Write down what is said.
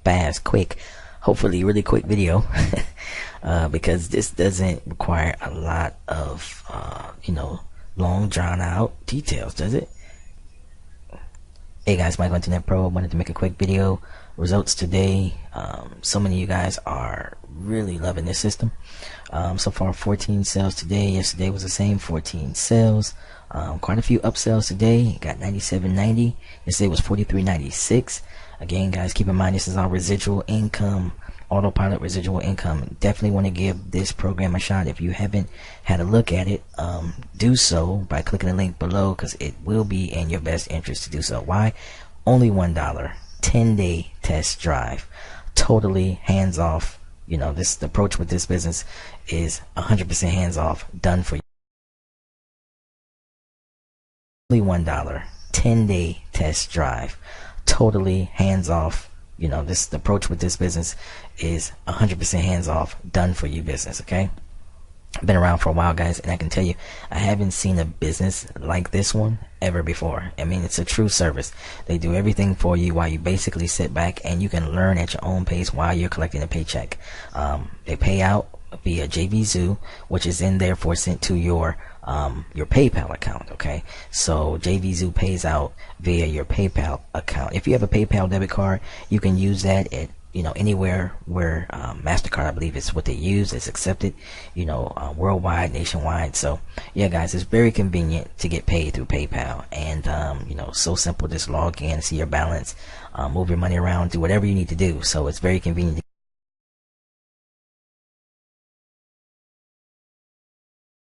fast, quick, hopefully really quick video because this doesn't require a lot of long drawn out details, does it? Hey guys, Michael Internet Pro. Wanted to make a quick video. Results today. So many of you guys are really loving this system. So far 14 sales today. Yesterday was the same, 14 sales. Quite a few upsells today. Got 97.90. Yesterday was 43.96. Again, guys, keep in mind this is our residual income, autopilot residual income. Definitely want to give this program a shot. If you haven't had a look at it, do so by clicking the link below, because it will be in your best interest to do so. Why? Only $1, 10-day test drive, totally hands off. The approach with this business is 100% hands off, done for you. Only $1, 10-day test drive, totally hands off. The approach with this business is 100% hands off, done for you business. Okay, I've been around for a while, guys, and I can tell you I haven't seen a business like this one ever before. I mean, it's a true service. They do everything for you while you basically sit back and you can learn at your own pace while you're collecting a paycheck. They pay out via JVZoo, which is in there for sent to your PayPal account. Okay, so JVZoo pays out via your PayPal account. If you have a PayPal debit card, you can use that at anywhere where MasterCard, I believe, is what they use. It's accepted, worldwide, nationwide. So yeah, guys, it's very convenient to get paid through PayPal, and so simple. Just log in, see your balance, move your money around, do whatever you need to do. So it's very convenient.